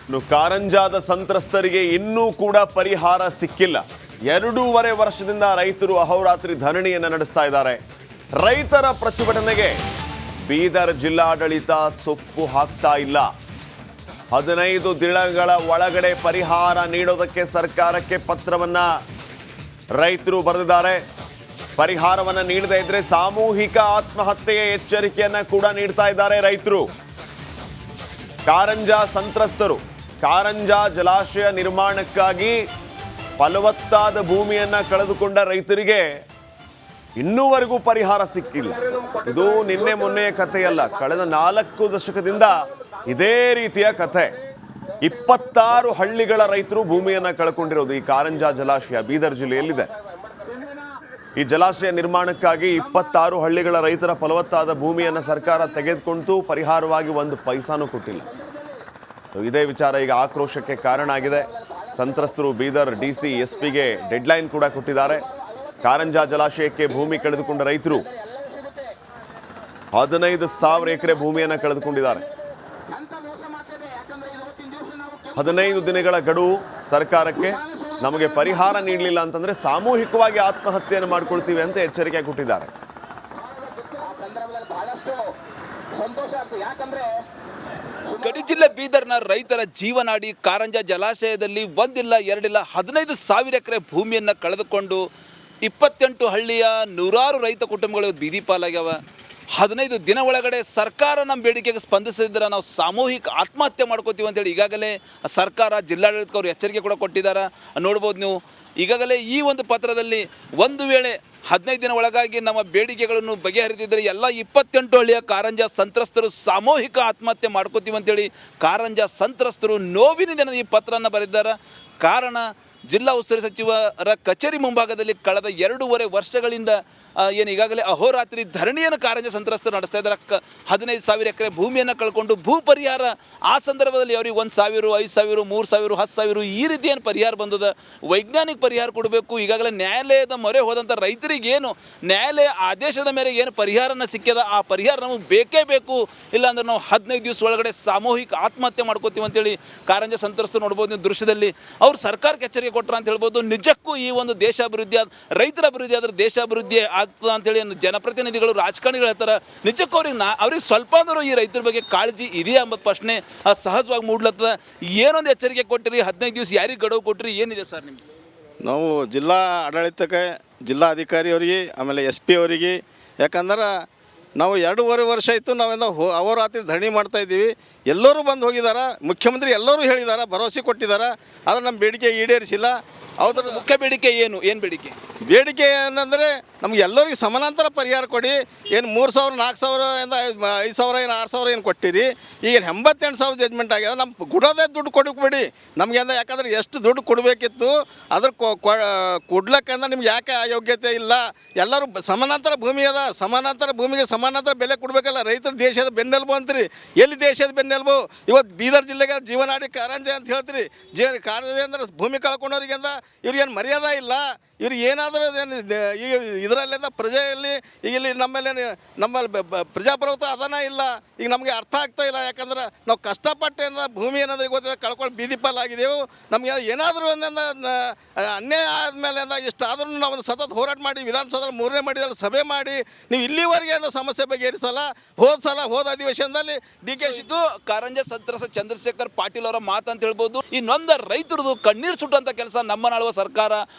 ಇನ್ನು ಕಾರಂಜಾದ ಸಂತ್ರಸ್ತರಿಗೆ ಇನ್ನೂ ಕೂಡ ಪರಿಹಾರ ಸಿಕ್ಕಿಲ್ಲ. 2.5 ವರ್ಷದಿಂದ ರೈತರು ಅಹೋರಾತ್ರಿ ಧರಣಿಯನ್ನು ನಡೆಸ್ತಾ ಇದ್ದಾರೆ. ರೈತರ ಪ್ರತಿಭಟನೆಗೆ ಬೀದರ್ ಜಿಲ್ಲಾಡಳಿತ ಸೊಪ್ಪು ಹಾಕ್ತಾ ಇಲ್ಲ. 15 ದಿನಗಳ ಒಳಗಡೆ ಪರಿಹಾರ ನೀಡೋದಕ್ಕೆ ಸರ್ಕಾರಕ್ಕೆ ಪತ್ರವನ್ನ ರೈತರು ಬರೆದಿದ್ದಾರೆ. ಪರಿಹಾರವನ್ನ ನೀಡದೇ ಇದ್ರೆ ಸಾಮೂಹಿಕ ಆತ್ಮಹತ್ಯೆಯ ಎಚ್ಚರಿಕೆಯನ್ನ ಕೂಡ ನೀಡ್ತಾ ಇದ್ದಾರೆ ರೈತರು. ಕಾರಂಜಾ ಸಂತ್ರಸ್ತರು ಕಾರಂಜಾ ಜಲಾಶಯ ನಿರ್ಮಾಣಕ್ಕಾಗಿ ಫಲವತ್ತಾದ ಭೂಮಿಯನ್ನ ಕಳೆದುಕೊಂಡ ರೈತರಿಗೆ ಇನ್ನೂವರೆಗೂ ಪರಿಹಾರ ಸಿಕ್ಕಿಲ್ಲ. ಇದು ನಿನ್ನೆ ಮೊನ್ನೆಯ ಕಥೆಯಲ್ಲ, ಕಳೆದ 4 ದಶಕದಿಂದ ಇದೇ ರೀತಿಯ ಕಥೆ. 26 ಹಳ್ಳಿಗಳ ರೈತರು ಭೂಮಿಯನ್ನ ಕಳ್ಕೊಂಡಿರೋದು ಈ ಕಾರಂಜಾ ಜಲಾಶಯ ಬೀದರ್ ಜಿಲ್ಲೆಯಲ್ಲಿದೆ. ಈ ಜಲಾಶಯ ನಿರ್ಮಾಣಕ್ಕಾಗಿ 26 ಹಳ್ಳಿಗಳ ರೈತರ ಫಲವತ್ತಾದ ಭೂಮಿಯನ್ನು ಸರ್ಕಾರ ತೆಗೆದುಕೊಂಡು ಪರಿಹಾರವಾಗಿ 1 ಪೈಸಾನೂ ಕೊಟ್ಟಿಲ್ಲ. ಇದೇ ವಿಚಾರ ಈಗ ಆಕ್ರೋಶಕ್ಕೆ ಕಾರಣ ಆಗಿದೆ. ಸಂತ್ರಸ್ತರು ಬೀದರ್ ಡಿಸಿ ಎಸ್ಪಿಗೆ ಡೆಡ್ಲೈನ್ ಕೂಡ ಕೊಟ್ಟಿದ್ದಾರೆ. ಕಾರಂಜಾ ಜಲಾಶಯಕ್ಕೆ ಭೂಮಿ ಕಳೆದುಕೊಂಡ ರೈತರು 15,000 ಎಕರೆ ಭೂಮಿಯನ್ನು ಕಳೆದುಕೊಂಡಿದ್ದಾರೆ. 15 ದಿನಗಳ ಗಡುವು ಸರ್ಕಾರಕ್ಕೆ. ನಮಗೆ ಪರಿಹಾರ ನೀಡಲಿಲ್ಲ ಅಂತಂದ್ರೆ ಸಾಮೂಹಿಕವಾಗಿ ಆತ್ಮಹತ್ಯೆಯನ್ನು ಮಾಡ್ಕೊಳ್ತೀವಿ ಅಂತ ಎಚ್ಚರಿಕೆ ಕೊಟ್ಟಿದ್ದಾರೆ. ಗಡಿ ಜಿಲ್ಲೆ ಬೀದರ್ನ ರೈತರ ಜೀವನಾಡಿ ಕಾರಂಜಾ ಜಲಾಶಯದಲ್ಲಿ 1 ಇಲ್ಲ 2 ಇಲ್ಲ 15,000 ಎಕರೆ ಭೂಮಿಯನ್ನು ಕಳೆದುಕೊಂಡು 28 ಹಳ್ಳಿಯ ನೂರಾರು ರೈತ ಕುಟುಂಬಗಳು ಬೀದಿ ಪಾಲಾಗ್ಯಾವ. 15 ದಿನ ಒಳಗಡೆ ಸರ್ಕಾರ ನಮ್ಮ ಬೇಡಿಕೆಗೆ ಸ್ಪಂದಿಸಿದ್ರೆ ನಾವು ಸಾಮೂಹಿಕ ಆತ್ಮಹತ್ಯೆ ಮಾಡ್ಕೋತೀವಿ ಅಂತೇಳಿ ಈಗಾಗಲೇ ಸರ್ಕಾರ ಜಿಲ್ಲಾಡಳಿತಕ್ಕೆ ಅವರು ಎಚ್ಚರಿಕೆ ಕೂಡ ಕೊಟ್ಟಿದ್ದಾರೆ. ನೋಡ್ಬೋದು ನೀವು ಈಗಾಗಲೇ ಈ ಒಂದು ಪತ್ರದಲ್ಲಿ ಒಂದು ವೇಳೆ 15 ದಿನ ಒಳಗಾಗಿ ನಮ್ಮ ಬೇಡಿಕೆಗಳನ್ನು ಬಗೆಹರಿದಿದ್ದರೆ ಎಲ್ಲ 28 ಹಳ್ಳಿಯ ಕಾರಂಜಾ ಸಂತ್ರಸ್ತರು ಸಾಮೂಹಿಕ ಆತ್ಮಹತ್ಯೆ ಮಾಡ್ಕೋತೀವಿ ಅಂತೇಳಿ ಕಾರಂಜಾ ಸಂತ್ರಸ್ತರು ನೋವಿನಿಂದ ಈ ಪತ್ರವನ್ನು ಬರೆದಿದ್ದಾರೆ. ಕಾರಣ ಜಿಲ್ಲಾ ಉಸ್ತುವಾರಿ ಸಚಿವರ ಕಚೇರಿ ಮುಂಭಾಗದಲ್ಲಿ ಕಳೆದ 2.5 ವರ್ಷಗಳಿಂದ ಏನು ಈಗಾಗಲೇ ಅಹೋರಾತ್ರಿ ಧರಣಿಯನ್ನು ಕಾರಂಜಾ ಸಂತ್ರಸ್ತರು ನಡೆಸ್ತಾ ಇದ್ದಾರೆ. 15,000 ಎಕರೆ ಭೂಮಿಯನ್ನು ಕಳ್ಕೊಂಡು ಭೂ ಪರಿಹಾರ ಆ ಸಂದರ್ಭದಲ್ಲಿ ಅವ್ರಿಗೆ 1,000, 5,000, 3,000, 10,000 ಈ ರೀತಿ ಏನು ಪರಿಹಾರ ಬಂದದ. ವೈಜ್ಞಾನಿಕ ಪರಿಹಾರ ಕೊಡಬೇಕು. ಈಗಾಗಲೇ ನ್ಯಾಯಾಲಯದ ಮೊರೆ ಹೋದಂಥ ರೈತರಿಗೇನು ನ್ಯಾಯಾಲಯ ಆದೇಶದ ಮೇರೆಗೆ ಏನು ಪರಿಹಾರನ ಸಿಕ್ಕ್ಯದ ಆ ಪರಿಹಾರ ನಮಗೆ ಬೇಕೇ ಬೇಕು. ಇಲ್ಲಾಂದ್ರೆ ನಾವು 15 ದಿವಸ ಒಳಗಡೆ ಸಾಮೂಹಿಕ ಆತ್ಮಹತ್ಯೆ ಮಾಡ್ಕೋತೀವಿ ಅಂತೇಳಿ ಕಾರಂಜಾ ಸಂತ್ರಸ್ತರು ನೋಡ್ಬೋದು ನೀವು ದೃಶ್ಯದಲ್ಲಿ. ಅವ್ರು ಸರ್ಕಾರಕ್ಕೆ ಎಚ್ಚರಿಕೆ ಕೊಟ್ಟರು ಅಂತ ಹೇಳ್ಬೋದು. ನಿಜಕ್ಕೂ ಈ ಒಂದು ದೇಶ ಅಭಿವೃದ್ಧಿ ರೈತರ ಅಭಿವೃದ್ಧಿ ಆದ್ರೆ ದೇಶ ಅಭಿವೃದ್ಧಿ ಆಗ್ತದೆ ಅಂತೇಳಿ ಜನಪ್ರತಿನಿಧಿಗಳು ರಾಜಕಾರಣಿಗಳು ಹೇಳ್ತಾರೆ. ನಿಜಕ್ಕೂ ಅವ್ರಿಗೆ ಸ್ವಲ್ಪ ಅಂದರೂ ಈ ರೈತರ ಬಗ್ಗೆ ಕಾಳಜಿ ಇದೆಯಾ ಎಂಬ ಪ್ರಶ್ನೆ ಸಹಜವಾಗಿ ಮೂಡ್ಲತ್ತದ. ಏನೊಂದು ಎಚ್ಚರಿಕೆ ಕೊಟ್ಟಿರಿ, 15 ದಿವಸ ಯಾರಿಗೆ ಗಡುವು ಕೊಟ್ಟಿರಿ, ಏನಿದೆ ಸರ್ ನಿಮ್ಗೆ? ನಾವು ಜಿಲ್ಲಾ ಆಡಳಿತಕ್ಕೆ, ಜಿಲ್ಲಾ ಅಧಿಕಾರಿ ಅವರಿಗೆ, ಆಮೇಲೆ SP ಅವರಿಗೆ, ಯಾಕಂದ್ರೆ ನಾವು 2.5 ವರ್ಷ ಆಯಿತು ನಾವೆಲ್ಲ ಅಹೋರಾತ್ರಿ ಧರಣಿ ಮಾಡ್ತಾಯಿದ್ದೀವಿ. ಎಲ್ಲರೂ ಬಂದು ಹೋಗಿದ್ದಾರೆ, ಮುಖ್ಯಮಂತ್ರಿ ಎಲ್ಲರೂ ಹೇಳಿದ್ದಾರೆ, ಭರವಸೆ ಕೊಟ್ಟಿದ್ದಾರೆ. ಆದರೆ ನಮ್ಮ ಬೇಡಿಕೆ ಈಡೇರಿಸಿಲ್ಲ. ಹೌದ್ರ ಮುಖ್ಯ ಬೇಡಿಕೆ ಏನು ಬೇಡಿಕೆ? ಬೇಡಿಕೆ ಏನಂದರೆ ನಮ್ಗೆ ಎಲ್ಲರಿಗೆ ಸಮಾನಾಂತರ ಪರಿಹಾರ ಕೊಡಿ. ಏನು 3,000, 4,000 ಇಂದ 5,000 ಏನು 6,000 ಏನು ಕೊಟ್ಟಿರಿ. ಈಗ 88,000 ಜಡ್ಜ್ಮೆಂಟ್ ಆಗ್ಯದ. ನಮ್ಮ ಕೊಡೋದೇ ದುಡ್ಡು ಕೊಡಬೇಡಿ ನಮಗೆ ಅಂದ. ಯಾಕಂದ್ರೆ ಎಷ್ಟು ದುಡ್ಡು ಕೊಡಬೇಕಿತ್ತು ಅದ್ರ ಕೊಡ್ಲಕ್ಕಂದ್ರೆ ನಿಮ್ಗೆ ಯಾಕೆ ಅಯೋಗ್ಯತೆ ಇಲ್ಲ. ಎಲ್ಲರೂ ಸಮಾನಾಂತರ ಭೂಮಿ ಅದ, ಸಮಾನಾಂತರ ಭೂಮಿಗೆ ಸಮಾನಾಂತರ ಬೆಲೆ ಕೊಡಬೇಕಲ್ಲ. ರೈತರ ದೇಶದ ಬೆನ್ನೆಲುಬು ಅಂತೀರಿ. ಎಲ್ಲಿ ದೇಶದ ಬೆನ್ನೆಲುಬು? ಇವತ್ತು ಬೀದರ್ ಜಿಲ್ಲೆಗೆ ಜೀವನಾಡಿ ಕಾರಂಜಿ ಅಂತ ಹೇಳ್ತೀರಿ. ಕಾರಂಜಿ ಅಂದ್ರೆ ಭೂಮಿ ಕಳ್ಕೊಂಡವ್ರಿಗೆ ಅಂದ ಇವ್ರಿಗೇನು ಮರ್ಯಾದೆ ಇಲ್ಲ. ಇವ್ರಿಗೆ ಏನಾದರೂ ಈಗ ಇದರಲ್ಲೆಲ್ಲ ಪ್ರಜೆಯಲ್ಲಿ ಈಗ ಇಲ್ಲಿ ನಮ್ಮಲ್ಲಿ ಪ್ರಜಾಪ್ರಭುತ್ವ ಅದನ್ನ ಇಲ್ಲ. ಈಗ ನಮಗೆ ಅರ್ಥ ಆಗ್ತಾ ಇಲ್ಲ. ಯಾಕಂದ್ರೆ ನಾವು ಕಷ್ಟಪಟ್ಟು ಭೂಮಿ ಏನಾದರೂ ಗೊತ್ತಿದೆ ಕಳ್ಕೊಂಡು ಬೀದಿ ಪಾಲಾಗಿದ್ದೆವು. ನಮಗೆ ಏನಾದರೂ ಅನ್ಯಾಯ ಆದಮೇಲೆ ಇಷ್ಟಾದ್ರೂ ನಾವು ಒಂದು ಸತತ ಹೋರಾಟ ಮಾಡಿ ವಿಧಾನಸೌಧದಲ್ಲಿ 3ನೇ ಮಡಿಯಲ್ಲಿ ಸಭೆ ಮಾಡಿ ನೀವು ಇಲ್ಲಿವರೆಗೆ ಸಮಸ್ಯೆ ಬಗೆಹರಿಸಲ್ಲ. ಹೋದ ಅಧಿವೇಶನದಲ್ಲಿ DK ಇದು ಕಾರಂಜಾ ಸಂತ್ರಸ್ತ ಚಂದ್ರಶೇಖರ್ ಪಾಟೀಲ್ ಅವರ ಮಾತು ಅಂತ ಹೇಳ್ಬೋದು. ಈ ನೊಂದ ರೈತರದು ಕಣ್ಣೀರು ಸುಟ್ಟಂಥ ಕೆಲಸ ನಮ್ಮನ್ನಾಳುವ ಸರ್ಕಾರ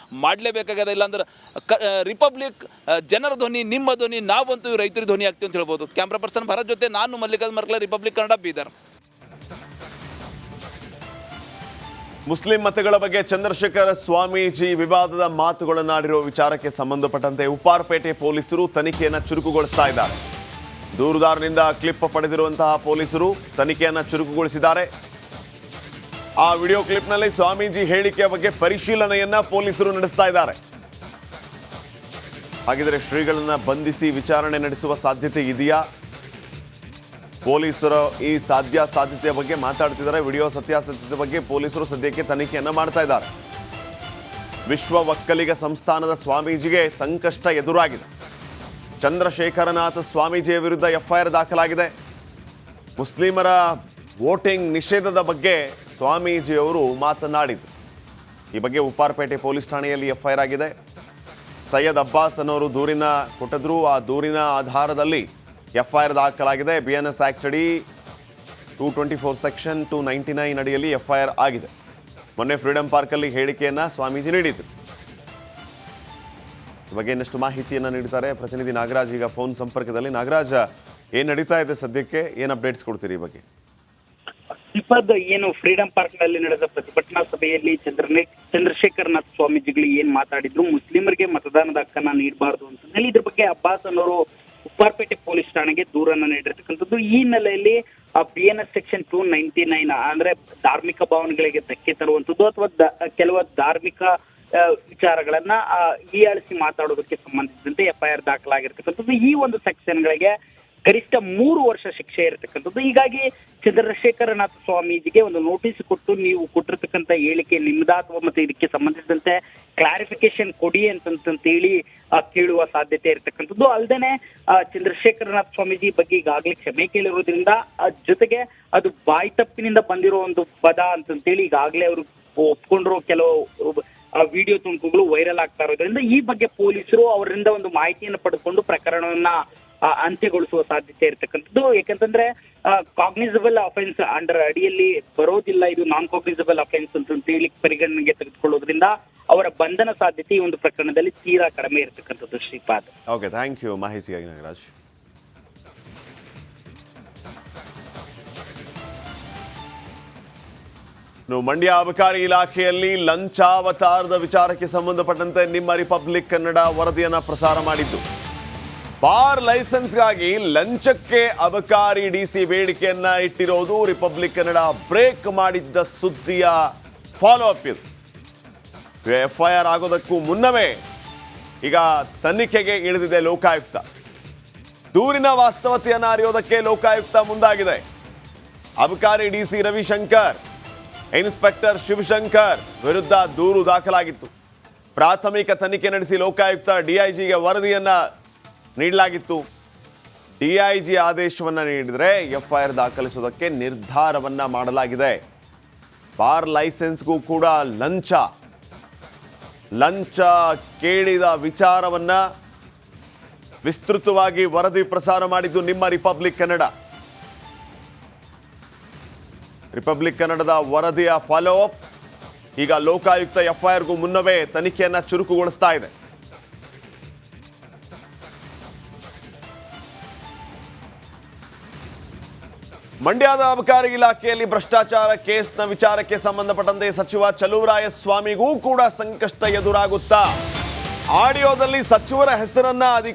ಮಾಡಲೇಬೇಕಾಗಿದೆ. ಇಲ್ಲಾಂದ್ರೆ ರಿಪಬ್ಲಿಕ್ ಜನರ ಧ್ವನಿ, ನಿಮ್ಮ ಧ್ವನಿ, ನಾವಂತೂ ರೈತರ ಧ್ವನಿ ಆಗ್ತೀವಿ ಅಂತ ಹೇಳ್ಬೋದು. ಕ್ಯಾಮ್ರಾ ಪರ್ಸನ್ ಭರತ್ ಜೊತೆ ನಾನು ಮಲ್ಲಿಕಾರ್ಜುನ ಮರ್ಕಲ, ರಿಪಬ್ಲಿಕ್ ಕನ್ನಡ, ಬೀದರ್. ಮುಸ್ಲಿಂ ಮತಗಳ ಬಗ್ಗೆ ಚಂದ್ರಶೇಖರ ಸ್ವಾಮೀಜಿ ವಿವಾದದ ಮಾತುಗಳನ್ನಾಡಿರೋ ವಿಚಾರಕ್ಕೆ ಸಂಬಂಧಪಟ್ಟಂತೆ ಉಪ್ಪಾರಪೇಟೆ ಪೊಲೀಸರು ತನಿಖೆಯನ್ನು ಚುರುಕುಗೊಳಿಸ್ತಾ ಇದ್ದಾರೆ. ದೂರುದಾರನಿಂದ ಕ್ಲಿಪ್ ಪಡೆದಿರುವಂತಹ ಪೊಲೀಸರು ತನಿಖೆಯನ್ನು ಚುರುಕುಗೊಳಿಸಿದ್ದಾರೆ. ಆ ವಿಡಿಯೋ ಕ್ಲಿಪ್ನಲ್ಲಿ ಸ್ವಾಮೀಜಿ ಹೇಳಿಕೆಯ ಬಗ್ಗೆ ಪರಿಶೀಲನೆಯನ್ನ ಪೊಲೀಸರು ನಡೆಸ್ತಾ ಇದ್ದಾರೆ. ಹಾಗಿದ್ರೆ ಶ್ರೀಗಳನ್ನ ಬಂಧಿಸಿ ವಿಚಾರಣೆ ನಡೆಸುವ ಸಾಧ್ಯತೆ ಇದೆಯಾ? ಪೊಲೀಸರು ಈ ಸಾಧ್ಯತೆಯ ಬಗ್ಗೆ ಮಾತಾಡ್ತಿದ್ದಾರೆ. ವಿಡಿಯೋ ಸತ್ಯಾಸತ್ಯತೆ ಬಗ್ಗೆ ಪೊಲೀಸರು ಸದ್ಯಕ್ಕೆ ತನಿಖೆಯನ್ನ ಮಾಡ್ತಾ ಇದ್ದಾರೆ. ವಿಶ್ವ ಒಕ್ಕಲಿಗ ಸಂಸ್ಥಾನದ ಸ್ವಾಮೀಜಿಗೆ ಸಂಕಷ್ಟ ಎದುರಾಗಿದೆ. ಚಂದ್ರಶೇಖರನಾಥ ಸ್ವಾಮೀಜಿಯ ವಿರುದ್ಧ FIR ದಾಖಲಾಗಿದೆ. ಮುಸ್ಲಿಮರ ವೋಟಿಂಗ್ ನಿಷೇಧದ ಬಗ್ಗೆ ಸ್ವಾಮೀಜಿಯವರು ಮಾತನಾಡಿದರು. ಈ ಬಗ್ಗೆ ಉಪ್ಪಾರಪೇಟೆ ಪೊಲೀಸ್ ಠಾಣೆಯಲ್ಲಿ FIR ಆಗಿದೆ. ಸೈಯದ್ ಅಬ್ಬಾಸ್ ಅನ್ನೋರು ದೂರಿನ ಕೊಟ್ಟಿದ್ರು. ಆ ದೂರಿನ ಆಧಾರದಲ್ಲಿ FIR ದಾಖಲಾಗಿದೆ. BNS ಆಕ್ಟ್ ಅಡಿ 224 ಸೆಕ್ಷನ್ 299 ಅಡಿಯಲ್ಲಿ FIR ಆಗಿದೆ. ಮೊನ್ನೆ ಫ್ರೀಡಂ ಪಾರ್ಕಲ್ಲಿ ಹೇಳಿಕೆಯನ್ನು ಸ್ವಾಮೀಜಿ ನೀಡಿದ್ರು. ಈ ಬಗ್ಗೆ ಇನ್ನಷ್ಟು ಮಾಹಿತಿಯನ್ನು ನೀಡ್ತಾರೆ ಪ್ರತಿನಿಧಿ ನಾಗರಾಜ್ ಈಗ ಫೋನ್ ಸಂಪರ್ಕದಲ್ಲಿ. ನಾಗರಾಜ್, ಏನು ನಡೀತಾ ಇದೆ ಸದ್ಯಕ್ಕೆ, ಏನು ಅಪ್ಡೇಟ್ಸ್ ಕೊಡ್ತೀರಿ ಈ ಬಗ್ಗೆ? ಶ್ರೀಪಾದ್, ಏನು ಫ್ರೀಡಂ ಪಾರ್ಕ್ ನಲ್ಲಿ ನಡೆದ ಪ್ರತಿಭಟನಾ ಸಭೆಯಲ್ಲಿ ಚಂದ್ರಶೇಖರನಾಥ್ ಸ್ವಾಮೀಜಿಗಳು ಏನ್ ಮಾತಾಡಿದ್ರು, ಮುಸ್ಲಿಮರಿಗೆ ಮತದಾನದ ಹಕ್ಕನ್ನ ನೀಡಬಾರದು ಅಂತ ಹೇಳಿ ಇದ್ರ ಬಗ್ಗೆ ಅಬ್ಬಾಸ್ ಅನ್ನೋರು ಉಪ್ಪಾರಪೇಟೆ ಪೊಲೀಸ್ ಠಾಣೆಗೆ ದೂರನ್ನ ನೀಡಿರ್ತಕ್ಕಂಥದ್ದು. ಈ ಹಿನ್ನೆಲೆಯಲ್ಲಿ BNS ಸೆಕ್ಷನ್ 299 ಅಂದ್ರೆ ಧಾರ್ಮಿಕ ಭಾವನೆಗಳಿಗೆ ಧಕ್ಕೆ ತರುವಂತದ್ದು ಅಥವಾ ಕೆಲವು ಧಾರ್ಮಿಕ ವಿಚಾರಗಳನ್ನ ಹೀಯಾಳಿಸಿ ಮಾತಾಡೋದಕ್ಕೆ ಸಂಬಂಧಿಸಿದಂತೆ FIR ದಾಖಲಾಗಿರ್ತಕ್ಕಂಥದ್ದು. ಈ ಒಂದು ಸೆಕ್ಷನ್ಗಳಿಗೆ ಗರಿಷ್ಠ 3 ವರ್ಷ ಶಿಕ್ಷೆ ಇರತಕ್ಕಂಥದ್ದು. ಹೀಗಾಗಿ ಚಂದ್ರಶೇಖರನಾಥ ಸ್ವಾಮೀಜಿಗೆ ಒಂದು ನೋಟಿಸ್ ಕೊಟ್ಟು ನೀವು ಕೊಟ್ಟಿರ್ತಕ್ಕಂಥ ಹೇಳಿಕೆ ನಿಮ್ದ ಅಥವಾ ಮತ್ತೆ ಇದಕ್ಕೆ ಸಂಬಂಧಿಸಿದಂತೆ ಕ್ಲಾರಿಫಿಕೇಶನ್ ಕೊಡಿ ಅಂತಂತೇಳಿ ಕೇಳುವ ಸಾಧ್ಯತೆ ಇರತಕ್ಕಂಥದ್ದು. ಅಲ್ಲದೆ ಚಂದ್ರಶೇಖರನಾಥ ಸ್ವಾಮೀಜಿ ಬಗ್ಗೆ ಈಗಾಗಲೇ ಕ್ಷಮೆ ಕೇಳಿರೋದ್ರಿಂದ ಜೊತೆಗೆ ಅದು ಬಾಯಿ ತಪ್ಪಿನಿಂದ ಬಂದಿರೋ ಒಂದು ಪದ ಅಂತಂತೇಳಿ ಈಗಾಗಲೇ ಅವರು ಒಪ್ಕೊಂಡಿರೋ ಕೆಲವು ವಿಡಿಯೋ ತುಣುಕುಗಳು ವೈರಲ್ ಆಗ್ತಾ ಇರೋದ್ರಿಂದ ಈ ಬಗ್ಗೆ ಪೊಲೀಸರು ಅವರಿಂದ ಒಂದು ಮಾಹಿತಿಯನ್ನು ಪಡೆದುಕೊಂಡು ಪ್ರಕರಣವನ್ನ ಅಂತ್ಯಗೊಳಿಸುವ ಸಾಧ್ಯತೆ ಇರತಕ್ಕಂಥದ್ದು. ಯಾಕಂತಂದ್ರೆ ಕಾಗ್ನಿಸಬಲ್ ಅಫೆನ್ಸ್ ಅಂಡರ್ ಅಡಿಯಲ್ಲಿ ಬರೋದಿಲ್ಲ, ಇದು ನಾನ್ ಕಾಗ್ನಿಸಬಲ್ ಅಫೆನ್ಸ್ ಅಂತ ಹೇಳಿ ಪರಿಗಣನೆಗೆ ತೆಗೆದುಕೊಳ್ಳೋದ್ರಿಂದ ಅವರ ಬಂಧನ ಸಾಧ್ಯತೆ ಈ ಒಂದು ಪ್ರಕರಣದಲ್ಲಿ ತೀರಾ ಕಡಿಮೆ ಇರತಕ್ಕಂಥದ್ದು. ಶ್ರೀಪಾದ್, ಓಕೆ, ಥ್ಯಾಂಕ್ ಯು ಮಾಹಿತಿಗಾಗಿ ನಾಗರಾಜ್. ಮಂಡ್ಯ ಅಬಕಾರಿ ಇಲಾಖೆಯಲ್ಲಿ ಲಂಚಾವತಾರದ ವಿಚಾರಕ್ಕೆ ಸಂಬಂಧಪಟ್ಟಂತೆ ನಿಮ್ಮ ರಿಪಬ್ಲಿಕ್ ಕನ್ನಡ ವರದಿಯನ್ನ ಪ್ರಸಾರ ಮಾಡಿದ್ದು. ಬಾರ್ ಲೈಸೆನ್ಸ್ಗಾಗಿ ಲಂಚಕ್ಕೆ ಅಬಕಾರಿ DC ಬೇಡಿಕೆಯನ್ನ ಇಟ್ಟಿರೋದು ರಿಪಬ್ಲಿಕ್ ಕನ್ನಡ ಬ್ರೇಕ್ ಮಾಡಿದ್ದ ಸುದ್ದಿಯ ಫಾಲೋ ಅಪ್ ಇದು. FIR ಆಗೋದಕ್ಕೂ ಮುನ್ನವೇ ಈಗ ತನಿಖೆಗೆ ಇಳಿದಿದೆ ಲೋಕಾಯುಕ್ತ. ದೂರಿನ ವಾಸ್ತವತೆಯನ್ನು ಅರಿಯೋದಕ್ಕೆ ಲೋಕಾಯುಕ್ತ ಮುಂದಾಗಿದೆ. ಅಬಕಾರಿ DC ರವಿಶಂಕರ್, ಇನ್ಸ್ಪೆಕ್ಟರ್ ಶಿವಶಂಕರ್ ವಿರುದ್ಧ ದೂರು ದಾಖಲಾಗಿತ್ತು. ಪ್ರಾಥಮಿಕ ತನಿಖೆ ನಡೆಸಿ ಲೋಕಾಯುಕ್ತ DIGಗೆ ವರದಿಯನ್ನ ನೀಡಲಾಗಿತ್ತು. DIG ಆದೇಶವನ್ನ ನೀಡಿದರೆ FIR ದಾಖಲಿಸುವುದಕ್ಕೆ ನಿರ್ಧಾರವನ್ನ ಮಾಡಲಾಗಿದೆ. ಬಾರ್ ಲೈಸೆನ್ಸ್ಗೂ ಕೂಡ ಲಂಚ ಕೇಳಿದ ವಿಚಾರವನ್ನ ವಿಸ್ತೃತವಾಗಿ ವರದಿ ಪ್ರಸಾರ ಮಾಡಿದ್ದು ನಿಮ್ಮ ರಿಪಬ್ಲಿಕ್ ಕನ್ನಡ. ರಿಪಬ್ಲಿಕ್ ಕನ್ನಡದ ವರದಿಯ ಫಾಲೋ ಅಪ್ ಈಗ ಲೋಕಾಯುಕ್ತ FIRಗೂ ಮುನ್ನವೇ ತನಿಖೆಯನ್ನ ಚುರುಕುಗೊಳಿಸ್ತಾ ಇದೆ. ಮಂಡ್ಯದ ಅಬಕಾರಿ ಇಲಾಖೆಯಲ್ಲಿ ಭ್ರಷ್ಟಾಚಾರ ಕೇಸ್ನ ವಿಚಾರಕ್ಕೆ ಸಂಬಂಧಪಟ್ಟಂತೆ ಸಚಿವ ಚಲುವರಾಯಸ್ವಾಮಿಗೂ ಕೂಡ ಸಂಕಷ್ಟ ಎದುರಾಗುತ್ತಾ? ಆಡಿಯೋದಲ್ಲಿ ಸಚಿವರ ಹೆಸರನ್ನ